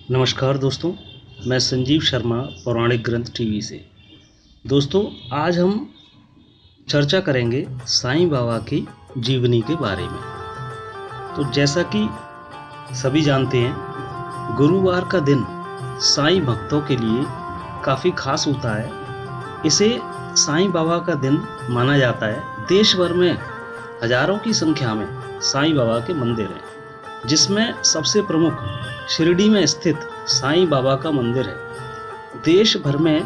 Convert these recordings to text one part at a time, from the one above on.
नमस्कार दोस्तों, मैं संजीव शर्मा पौराणिक ग्रंथ टीवी से। दोस्तों, आज हम चर्चा करेंगे साईं बाबा की जीवनी के बारे में। तो जैसा कि सभी जानते हैं, गुरुवार का दिन साईं भक्तों के लिए काफ़ी खास होता है। इसे साईं बाबा का दिन माना जाता है। देश भर में हजारों की संख्या में साईं बाबा के मंदिर हैं, जिसमें सबसे प्रमुख शिरडी में स्थित साईं बाबा का मंदिर है। देश भर में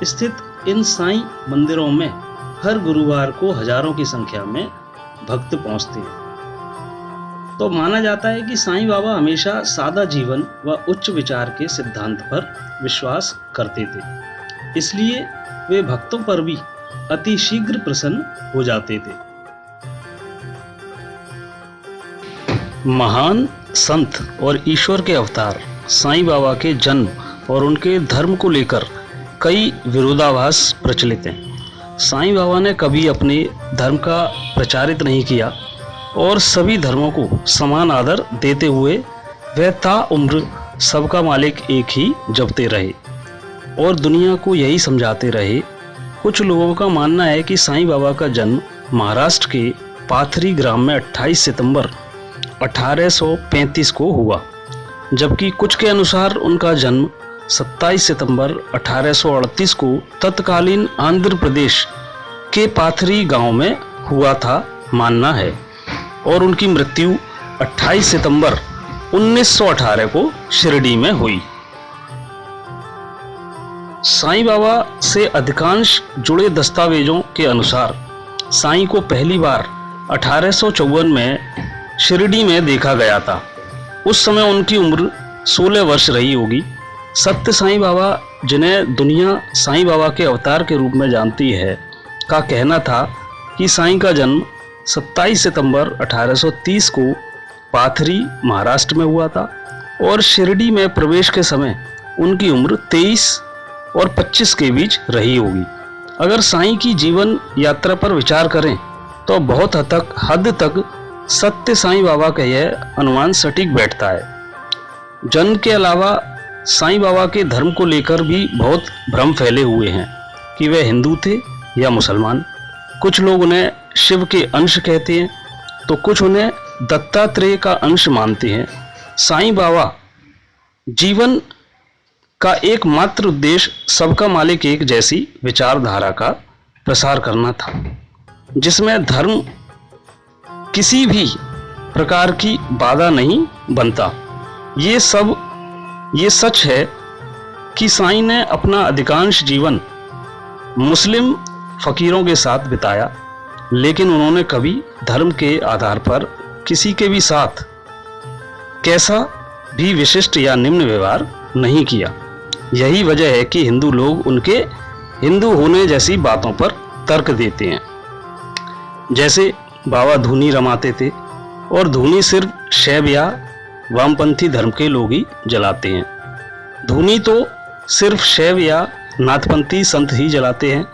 स्थित इन साईं मंदिरों में हर गुरुवार को हजारों की संख्या में भक्त पहुंचते हैं। तो माना जाता है कि साईं बाबा हमेशा सादा जीवन व उच्च विचार के सिद्धांत पर विश्वास करते थे, इसलिए वे भक्तों पर भी अति शीघ्र प्रसन्न हो जाते थे। महान संत और ईश्वर के अवतार साईं बाबा के जन्म और उनके धर्म को लेकर कई विरोधाभास प्रचलित हैं। साईं बाबा ने कभी अपने धर्म का प्रचारित नहीं किया और सभी धर्मों को समान आदर देते हुए वह ताउम्र सबका मालिक एक ही जपते रहे और दुनिया को यही समझाते रहे। कुछ लोगों का मानना है कि साईं बाबा का जन्म महाराष्ट्र के पाथरी ग्राम में 28 सितंबर 1835 को हुआ, जबकि कुछ के अनुसार उनका जन्म 27 सितंबर 1838 को तत्कालीन आंध्र प्रदेश के पाथरी गांव में हुआ था मानना है, और उनकी मृत्यु 28 सितंबर 1918 को शिरडी में हुई। साईं बाबा से अधिकांश जुड़े दस्तावेजों के अनुसार साईं को पहली बार 1854 में शिरडी में देखा गया था। उस समय उनकी उम्र 16 वर्ष रही होगी। सत्य साईं बाबा, जिन्हें दुनिया साईं बाबा के अवतार के रूप में जानती है, का कहना था कि साईं का जन्म 27 सितंबर 1830 को पाथरी महाराष्ट्र में हुआ था और शिरडी में प्रवेश के समय उनकी उम्र 23 और 25 के बीच रही होगी। अगर साईं की जीवन यात्रा पर विचार करें तो बहुत हद तक सत्य साईं बाबा का यह अनुमान सटीक बैठता है। जन्म के अलावा साईं बाबा के धर्म को लेकर भी बहुत भ्रम फैले हुए हैं कि वे हिंदू थे या मुसलमान। कुछ लोग उन्हें शिव के अंश कहते हैं तो कुछ उन्हें दत्तात्रेय का अंश मानते हैं। साईं बाबा जीवन का एकमात्र उद्देश्य सबका मालिक एक जैसी विचारधारा का प्रसार करना था, जिसमें धर्म किसी भी प्रकार की बाधा नहीं बनता। ये सच है कि साईं ने अपना अधिकांश जीवन मुस्लिम फकीरों के साथ बिताया, लेकिन उन्होंने कभी धर्म के आधार पर किसी के भी साथ कैसा भी विशिष्ट या निम्न व्यवहार नहीं किया। यही वजह है कि हिंदू लोग उनके हिंदू होने जैसी बातों पर तर्क देते हैं। जैसे बाबा धूनी रमाते थे और धूनी सिर्फ शैव या वामपंथी धर्म के लोग ही जलाते हैं। धूनी तो सिर्फ शैव या नाथपंथी संत ही जलाते हैं।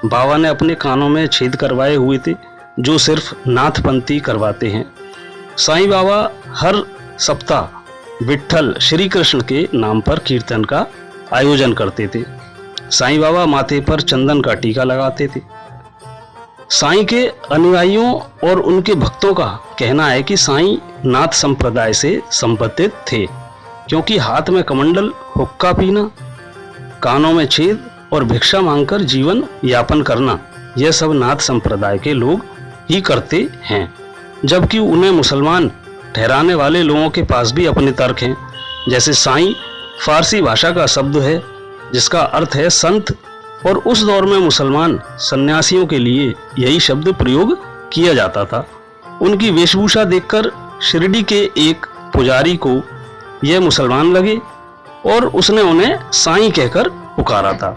बाबा ने अपने कानों में छेद करवाए हुए थे, जो सिर्फ नाथपंथी करवाते हैं। साईं बाबा हर सप्ताह विट्ठल श्री कृष्ण के नाम पर कीर्तन का आयोजन करते थे। साईं बाबा माथे पर चंदन का टीका लगाते थे। साईं के अनुयायियों और उनके भक्तों का कहना है कि साईं नाथ संप्रदाय से संबंधित थे, क्योंकि हाथ में कमंडल, हुक्का पीना, कानों में छेद और भिक्षा मांगकर जीवन यापन करना, यह सब नाथ संप्रदाय के लोग ही करते हैं। जबकि उन्हें मुसलमान ठहराने वाले लोगों के पास भी अपने तर्क हैं। जैसे साईं फारसी भाषा का शब्द है जिसका अर्थ है संत, और उस दौर में मुसलमान सन्यासियों के लिए यही शब्द प्रयोग किया जाता था। उनकी वेशभूषा देखकर शिरडी के एक पुजारी को यह मुसलमान लगे और उसने उन्हें साईं कहकर पुकारा था।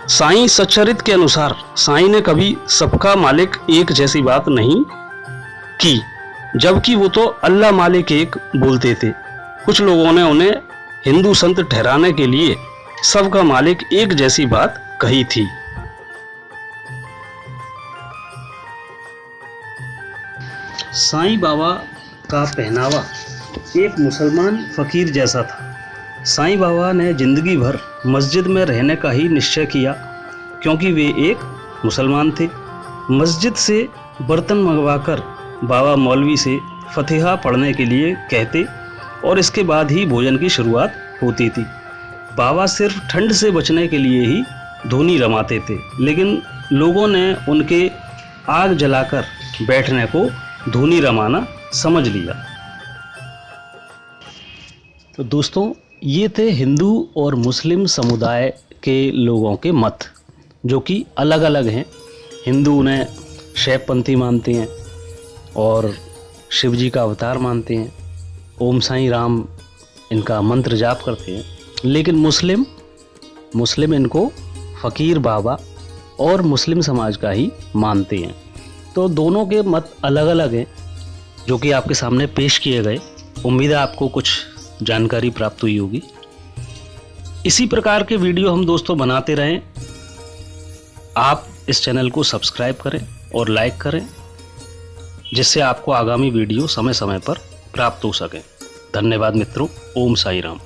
साईं सच्चरित के अनुसार साईं ने कभी सबका मालिक एक जैसी बात नहीं की, जबकि वो तो अल्लाह मालिक एक बोलते थे। कुछ लोगों ने उन्हें हिंदू संत ठहराने के लिए सबका मालिक एक जैसी बात कही थी। साईं बाबा का पहनावा एक मुसलमान फकीर जैसा था। साईं बाबा ने जिंदगी भर मस्जिद में रहने का ही निश्चय किया, क्योंकि वे एक मुसलमान थे। मस्जिद से बर्तन मंगवाकर बाबा मौलवी से फतिहा पढ़ने के लिए कहते और इसके बाद ही भोजन की शुरुआत होती थी। बाबा सिर्फ ठंड से बचने के लिए ही धूनी रमाते थे, लेकिन लोगों ने उनके आग जलाकर बैठने को धूनी रमाना समझ लिया। तो दोस्तों, ये थे हिंदू और मुस्लिम समुदाय के लोगों के मत, जो कि अलग अलग हैं। हिंदू उन्हें शैवपंथी मानते हैं और शिव जी का अवतार मानते हैं। ओम साईं राम इनका मंत्र जाप करते हैं। लेकिन मुस्लिम इनको फ़कीर बाबा और मुस्लिम समाज का ही मानते हैं। तो दोनों के मत अलग अलग हैं, जो कि आपके सामने पेश किए गए। उम्मीद है आपको कुछ जानकारी प्राप्त हुई होगी। इसी प्रकार के वीडियो हम दोस्तों बनाते रहें। आप इस चैनल को सब्सक्राइब करें और लाइक करें, जिससे आपको आगामी वीडियो समय समय पर प्राप्त हो सके। धन्यवाद मित्रों। ओम साईं राम।